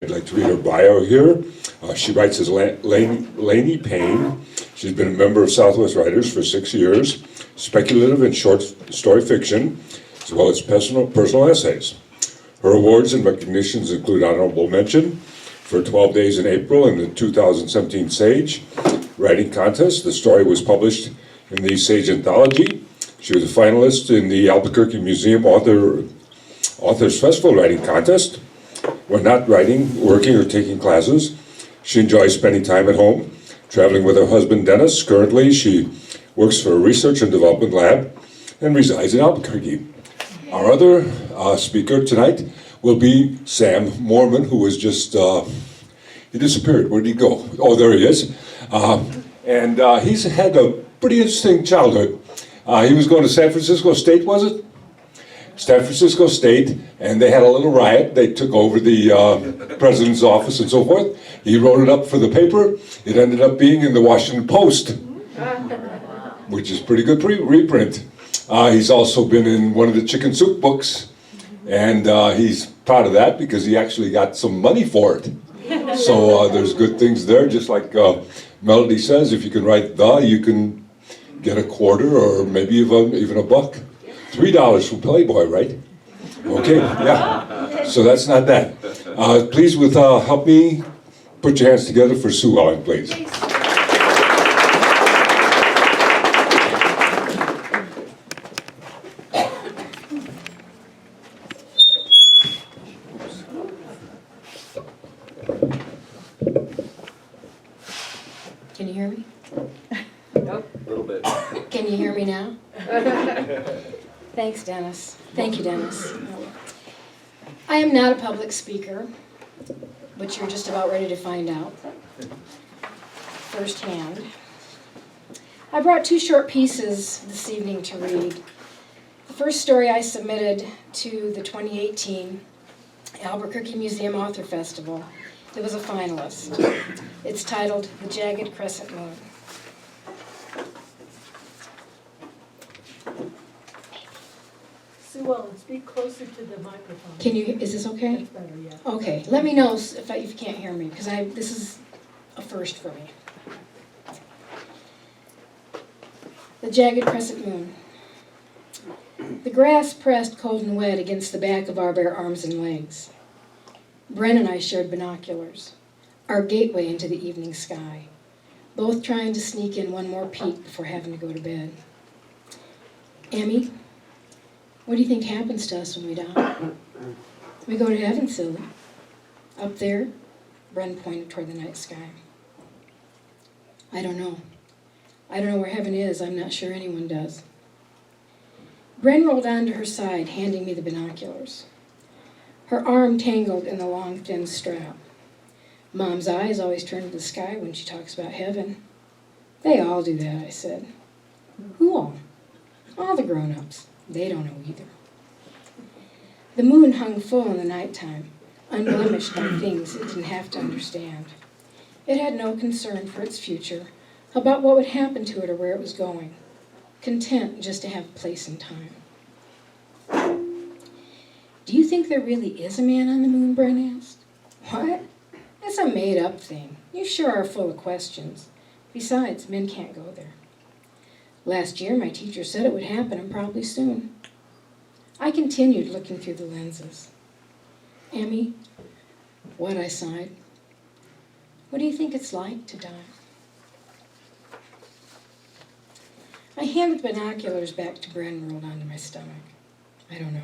I'd like to read her bio here. She writes as Lainey Payne. She's been a member of Southwest Writers for 6 years, speculative and short story fiction, as well as personal essays. Her awards and recognitions include honorable mention for 12 Days in April in the 2017 Sage Writing Contest. The story was published in the Sage Anthology. She was a finalist in the Albuquerque Museum Authors Festival Writing Contest. When not writing, working, or taking classes, she enjoys spending time at home, traveling with her husband Dennis. Currently, she works for a research and development lab and resides in Albuquerque. Our other speaker tonight will be Sam Moorman, who was just, he disappeared. Where did he go? Oh, there he is. And he's had a pretty interesting childhood. He was going to San Francisco State, was it? San Francisco State, and they had a little riot. They took over the president's office and so forth. He wrote it up for the paper. It ended up being in the Washington Post, which is pretty good reprint. He's also been in one of the Chicken Soup books, and he's proud of that because he actually got some money for it. So there's good things there, just like Melody says, if you can write you can get a quarter or maybe even a buck. $3 for Playboy, right? Okay, yeah. So that's not that. Please, help me put your hands together for Sue Ellen, please. Can you hear me? Nope. A little bit. Can you hear me now? Thanks, Dennis. Thank you, Dennis. I am not a public speaker, but you're just about ready to find out firsthand. I brought 2 short pieces this evening to read. The first story I submitted to the 2018 Albuquerque Museum Author Festival. It was a finalist. It's titled The Jagged Crescent Moon. Sue Ellen, speak closer to the microphone. Is this okay? That's better, yeah. Okay, let me know if you can't hear me, because this is a first for me. The Jagged Crescent Moon. The grass pressed cold and wet against the back of our bare arms and legs. Bren and I shared binoculars, our gateway into the evening sky, both trying to sneak in one more peek before having to go to bed. Emmy, what do you think happens to us when we die? We go to heaven, silly. Up there, Bren pointed toward the night sky. I don't know. I don't know where heaven is. I'm not sure anyone does. Bren rolled onto her side, handing me the binoculars. Her arm tangled in the long, thin strap. Mom's eyes always turn to the sky when she talks about heaven. They all do that, I said. Who all? All the grown-ups. They don't know either. The moon hung full in the nighttime, unblemished by things it didn't have to understand. It had no concern for its future, about what would happen to it or where it was going, content just to have a place and time. Do you think there really is a man on the moon, Bren asked. What? That's a made-up thing. You sure are full of questions. Besides, men can't go there. Last year, my teacher said it would happen, and probably soon. I continued looking through the lenses. Emmy, what, I sighed. What do you think it's like to die? I handed the binoculars back to Bren and rolled onto my stomach. I don't know.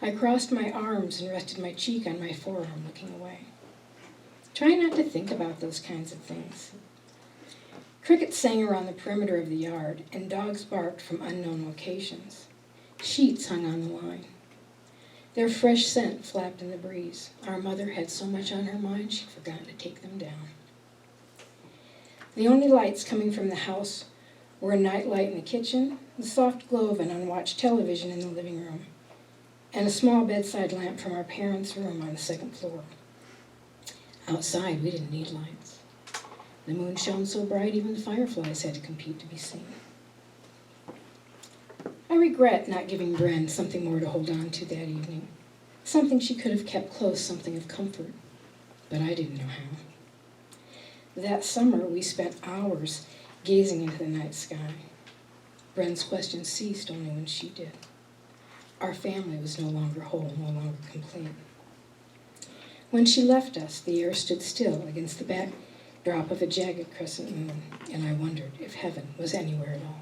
I crossed my arms and rested my cheek on my forearm, looking away. Try not to think about those kinds of things. Crickets sang around the perimeter of the yard, and dogs barked from unknown locations. Sheets hung on the line. Their fresh scent flapped in the breeze. Our mother had so much on her mind, she'd forgotten to take them down. The only lights coming from the house were a night light in the kitchen, the soft glow of an unwatched television in the living room, and a small bedside lamp from our parents' room on the 2nd floor. Outside, we didn't need lights. The moon shone so bright, even the fireflies had to compete to be seen. I regret not giving Bren something more to hold on to that evening, something she could have kept close, something of comfort. but I didn't know how. That summer, we spent hours gazing into the night sky. Bren's questions ceased only when she did. Our family was no longer whole, no longer complete. When she left us, the air stood still against the backdrop of a jagged crescent moon, and I wondered if heaven was anywhere at all.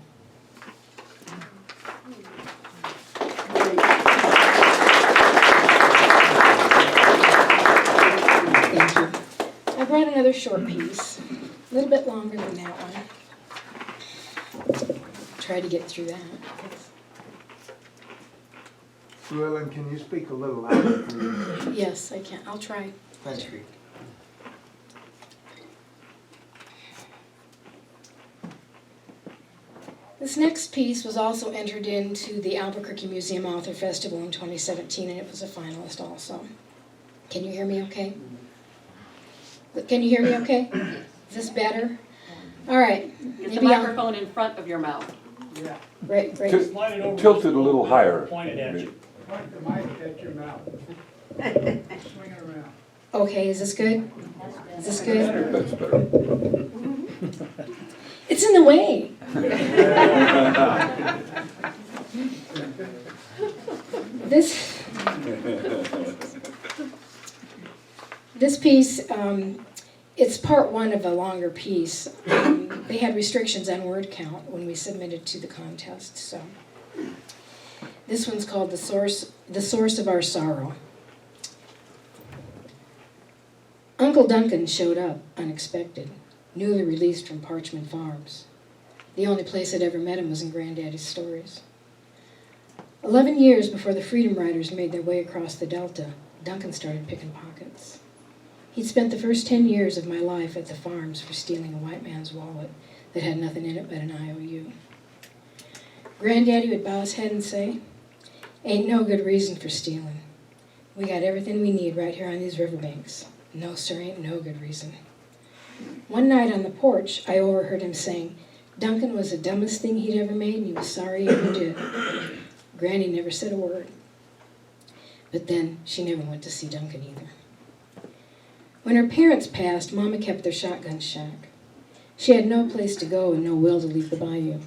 Thank you. I brought another short piece, a little bit longer than that one. Try to get through that. Llewellyn, can you speak a little louder, please? Yes, I can. I'll try. Thank you. This next piece was also entered into the Albuquerque Museum Author Festival in 2017, and it was a finalist also. Can you hear me okay? Can you hear me okay? Is this better? All right. Get the Maybe I'll... microphone in front of your mouth. Yeah. Great, great. Slide it over. Tilt it a little higher. Point it at you. Point the mic at your mouth. Swing it around. Okay, is this good? Is this good? That's better. It's in the way. This piece, it's part one of a longer piece. They had restrictions on word count when we submitted to the contest, so. This one's called The Source of Our Sorrow. Uncle Duncan showed up, unexpected, newly released from Parchman Farms. The only place I'd ever met him was in Granddaddy's stories. 11 years before the Freedom Riders made their way across the Delta, Duncan started picking pockets. He'd spent the first 10 years of my life at the farms for stealing a white man's wallet that had nothing in it but an IOU. Granddaddy would bow his head and say, "Ain't no good reason for stealing. We got everything we need right here on these riverbanks. No, sir, ain't no good reason." One night on the porch, I overheard him saying Duncan was the dumbest thing he'd ever made and he was sorry he ever did. Granny never said a word. But then she never went to see Duncan either. When her parents passed, Mama kept their shotgun shack. She had no place to go and no will to leave the bayou.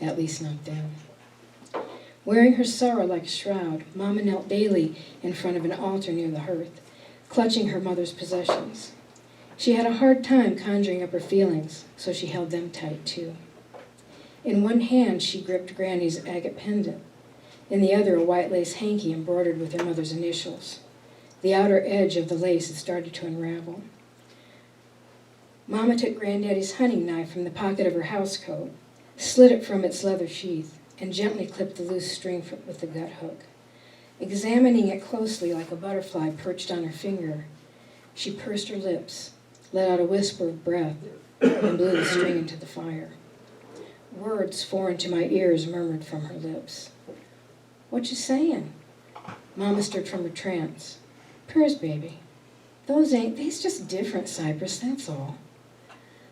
At least not then. Wearing her sorrow like a shroud, Mama knelt daily in front of an altar near the hearth, clutching her mother's possessions. She had a hard time conjuring up her feelings, so she held them tight too. In one hand she gripped Granny's agate pendant, in the other a white lace hanky embroidered with her mother's initials. The outer edge of the lace had started to unravel. Mama took Granddaddy's hunting knife from the pocket of her housecoat, slid it from its leather sheath, and gently clipped the loose string with the gut hook. Examining it closely like a butterfly perched on her finger, she pursed her lips, let out a whisper of breath, and blew the string into the fire. Words foreign to my ears murmured from her lips. "What you saying?" Mama stirred from her trance. "Prayers, baby. They's just different, Cypress, that's all."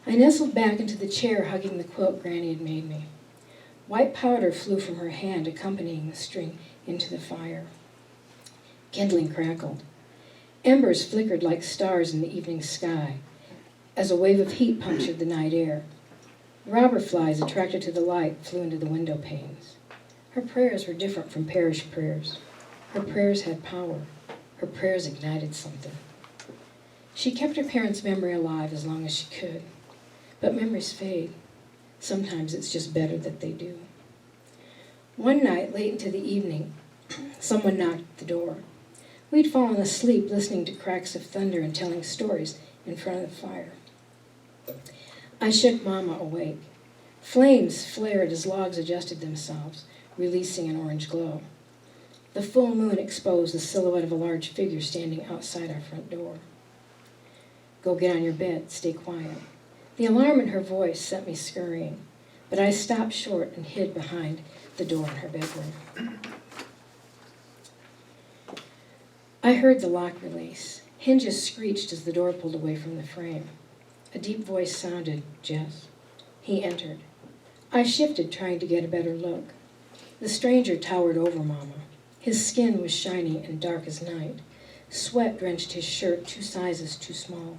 I nestled back into the chair, hugging the quilt Granny had made me. White powder flew from her hand, accompanying the string into the fire. Kindling crackled. Embers flickered like stars in the evening sky as a wave of heat punctured the night air. Robber flies, attracted to the light, flew into the window panes. Her prayers were different from parish prayers. Her prayers had power. Her prayers ignited something. She kept her parents' memory alive as long as she could. But memories fade. Sometimes it's just better that they do. One night, late into the evening, someone knocked at the door. We'd fallen asleep listening to cracks of thunder and telling stories in front of the fire. I shook Mama awake. Flames flared as logs adjusted themselves, releasing an orange glow. The full moon exposed the silhouette of a large figure standing outside our front door. "Go get on your bed, stay quiet." The alarm in her voice sent me scurrying, but I stopped short and hid behind the door in her bedroom. I heard the lock release. Hinges screeched as the door pulled away from the frame. A deep voice sounded, "Jess." He entered. I shifted, trying to get a better look. The stranger towered over Mama. His skin was shiny and dark as night. Sweat drenched his shirt 2 sizes too small,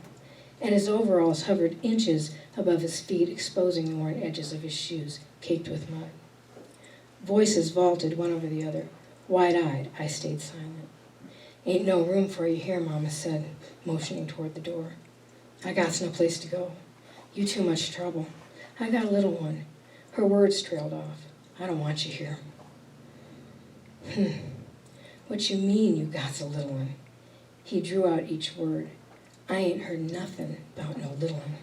and his overalls hovered inches above his feet, exposing the worn edges of his shoes, caked with mud. Voices vaulted one over the other. Wide-eyed, I stayed silent. Ain't no room for you here, Mama said, motioning toward the door. I got no place to go. You too much trouble. I got a little one. Her words trailed off. I don't want you here. What you mean, you got a little one? He drew out each word. I ain't heard nothing about no little one.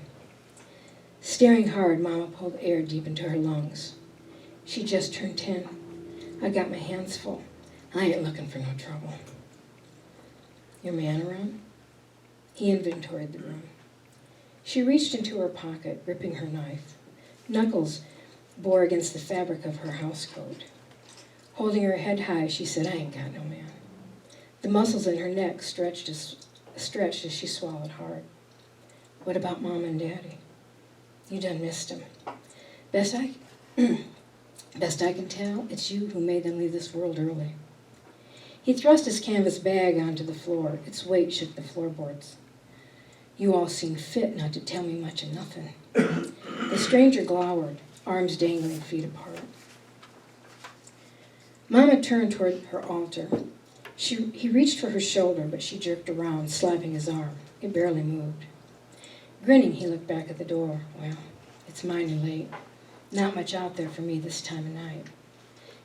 Staring hard, Mama pulled air deep into her lungs. She just turned 10. I got my hands full. I ain't looking for no trouble. Your man around? He inventoried the room. She reached into her pocket, gripping her knife. Knuckles bore against the fabric of her housecoat. Holding her head high, she said, I ain't got no man. The muscles in her neck stretched as she swallowed hard. What about Mom and Daddy? You done missed them. Best I can tell, it's you who made them leave this world early. He thrust his canvas bag onto the floor. Its weight shook the floorboards. You all seem fit not to tell me much of nothing. The stranger glowered, arms dangling feet apart. Mama turned toward her altar. He reached for her shoulder, but she jerked around, slapping his arm. It barely moved. Grinning, he looked back at the door. Well, it's mighty late. Not much out there for me this time of night.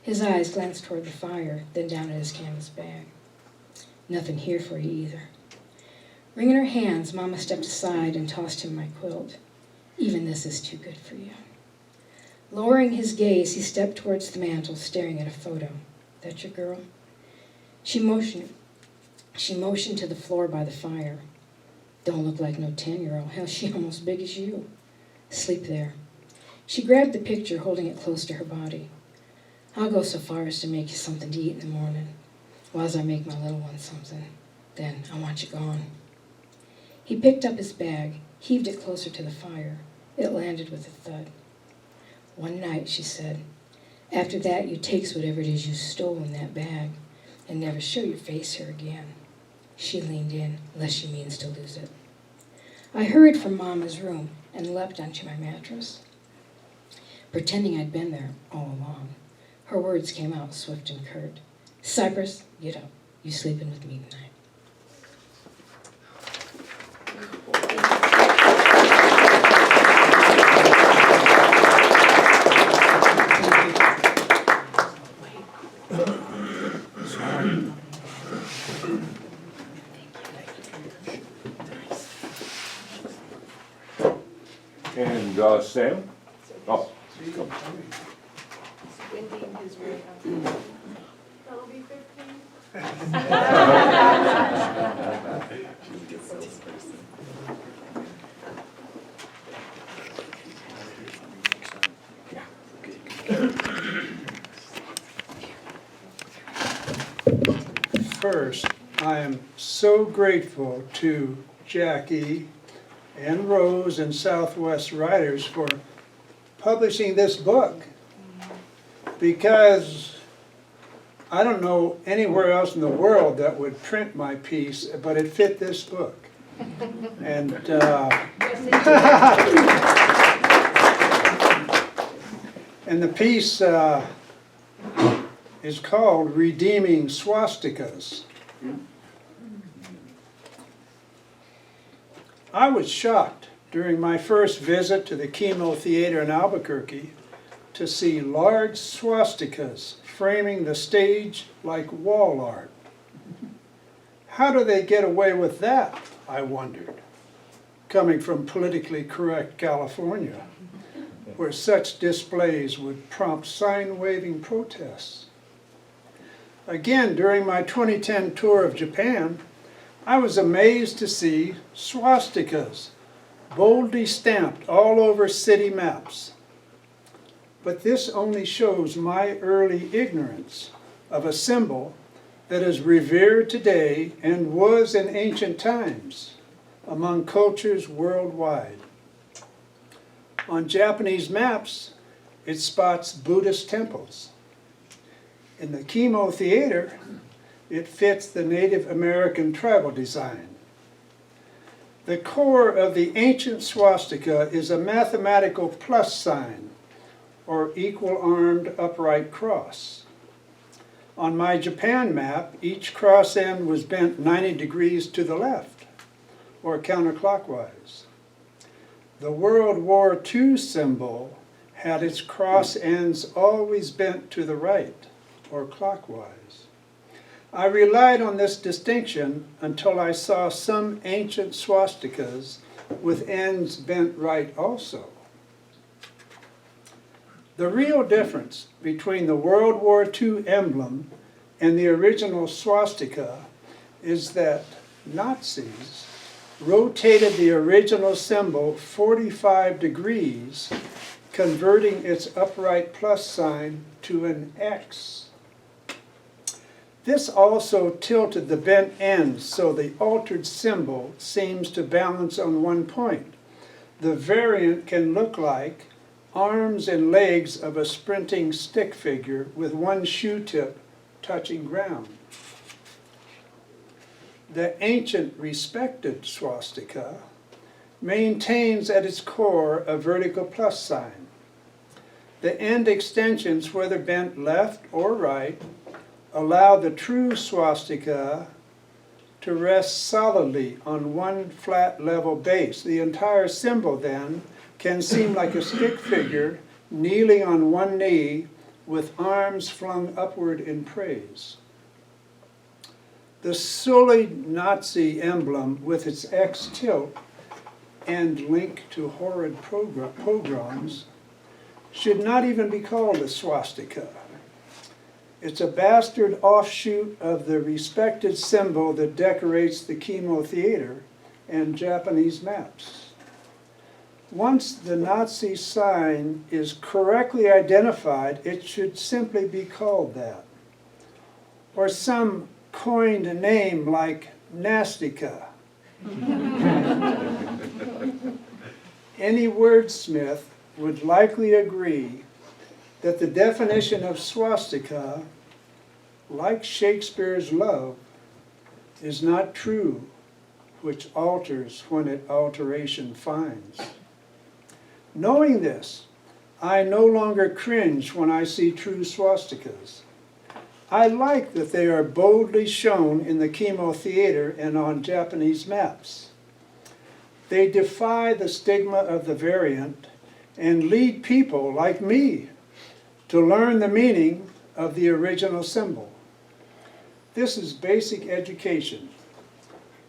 His eyes glanced toward the fire, then down at his canvas bag. Nothing here for you either. Wringing her hands, Mama stepped aside and tossed him my quilt. Even this is too good for you. Lowering his gaze, he stepped towards the mantel, staring at a photo. That your girl? She motioned to the floor by the fire. Don't look like no 10-year-old. Hell, she almost big as you. Sleep there. She grabbed the picture, holding it close to her body. I'll go so far as to make you something to eat in the morning, while I make my little one something. Then I want you gone. He picked up his bag, heaved it closer to the fire. It landed with a thud. One night, she said. After that, you takes whatever it is you stole in that bag and never show your face here again. She leaned in, lest she means to lose it. I hurried from Mama's room and leapt onto my mattress, pretending I'd been there all along. Her words came out swift and curt. Cypress, get up. You sleeping with me tonight. And Sam? Oh, come. Winding his way up. That'll be 15. First, I am so grateful to Jackie and Rose and Southwest Writers for publishing this book, because I don't know anywhere else in the world that would print my piece, but it fit this book. And and the piece is called Redeeming Swastikas. I was shocked during my first visit to the Chemo Theater in Albuquerque to see large swastikas framing the stage like wall art. How do they get away with that, I wondered, coming from politically correct California, where such displays would prompt sign-waving protests. Again, during my 2010 tour of Japan, I was amazed to see swastikas boldly stamped all over city maps. But this only shows my early ignorance of a symbol that is revered today and was in ancient times among cultures worldwide. On Japanese maps, it spots Buddhist temples. In the Chemo Theater, It fits the Native American tribal design. The core of the ancient swastika is a mathematical plus sign, or equal-armed upright cross. On my Japan map, each cross end was bent 90 degrees to the left, or counterclockwise. The World War II symbol had its cross ends always bent to the right, or clockwise. I relied on this distinction until I saw some ancient swastikas with ends bent right also. The real difference between the World War II emblem and the original swastika is that Nazis rotated the original symbol 45 degrees, converting its upright plus sign to an X. This also tilted the bent ends so the altered symbol seems to balance on one point. The variant can look like arms and legs of a sprinting stick figure with one shoe tip touching ground. The ancient respected swastika maintains at its core a vertical plus sign. The end extensions, whether bent left or right, allow the true swastika to rest solidly on one flat level base. The entire symbol then can seem like a stick figure kneeling on one knee with arms flung upward in praise. The sullied Nazi emblem with its X tilt and link to horrid pogroms should not even be called a swastika. It's a bastard offshoot of the respected symbol that decorates the Chemo Theater and Japanese maps. Once the Nazi sign is correctly identified, it should simply be called that. Or some coined name like Nastica. Any wordsmith would likely agree that the definition of swastika, like Shakespeare's love, is not true, which alters when it alteration finds. Knowing this, I no longer cringe when I see true swastikas. I like that they are boldly shown in the Chemo Theater and on Japanese maps. They defy the stigma of the variant and lead people like me to learn the meaning of the original symbol. This is basic education,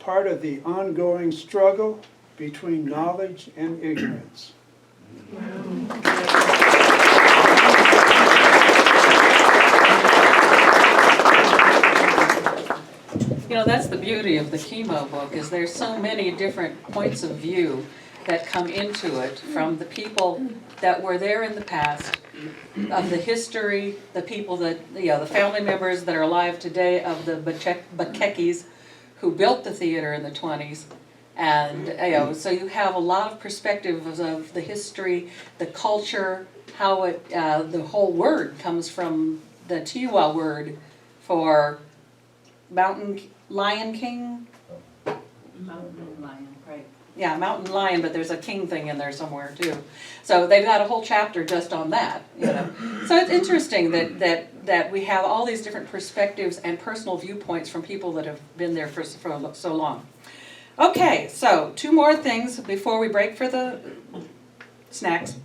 part of the ongoing struggle between knowledge and ignorance. You know, that's the beauty of the Chemo book, is there's so many different points of view that come into it from the people that were there in the past, of the history, the people that, you know, the family members that are alive today of the Bakekis who built the theater in the 20s. And, you know, so you have a lot of perspectives of the history, the culture, how it, the whole word comes from the Tiwa word for mountain lion king. Mountain lion, right. Yeah, mountain lion, but there's a king thing in there somewhere too. So they've got a whole chapter just on that, you know. So it's interesting that we have all these different perspectives and personal viewpoints from people that have been there for so long. Okay, so 2 more things before we break for the snacks.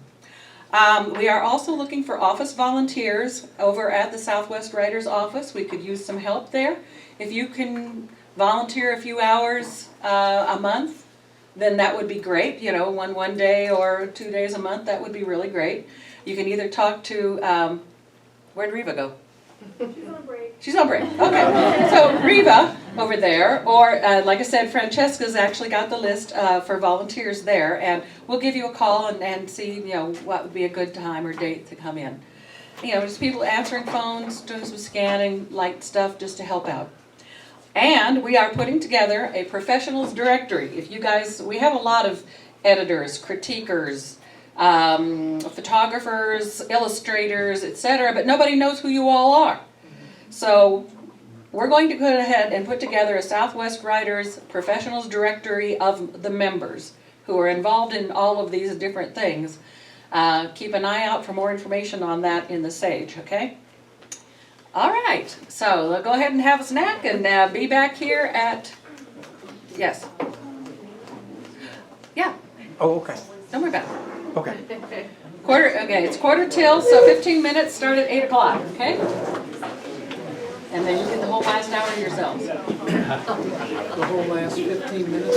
We are also looking for office volunteers over at the Southwest Writers Office. We could use some help there. If you can volunteer a few hours a month, then that would be great. You know, one day or 2 days a month, that would be really great. You can either talk to, where'd Reva go? She's on break. She's on break, okay. So Reva over there, or like I said, Francesca's actually got the list for volunteers there, and we'll give you a call and see, you know, what would be a good time or date to come in. You know, just people answering phones, doing some scanning, light stuff just to help out. And we are putting together a professionals directory. If you guys, we have a lot of editors, critiquers, photographers, illustrators, etc., but nobody knows who you all are. So we're going to go ahead and put together a Southwest Writers Professionals Directory of the members who are involved in all of these different things. Keep an eye out for more information on that in the Sage, okay? All right, so go ahead and have a snack and be back here at, yes. Yeah, Oh, okay, don't worry about it. okay. Okay, it's 1:45, so 15 minutes, start at 8 o'clock, okay? And then you get the whole last hour to yourselves. The whole last 15 minutes?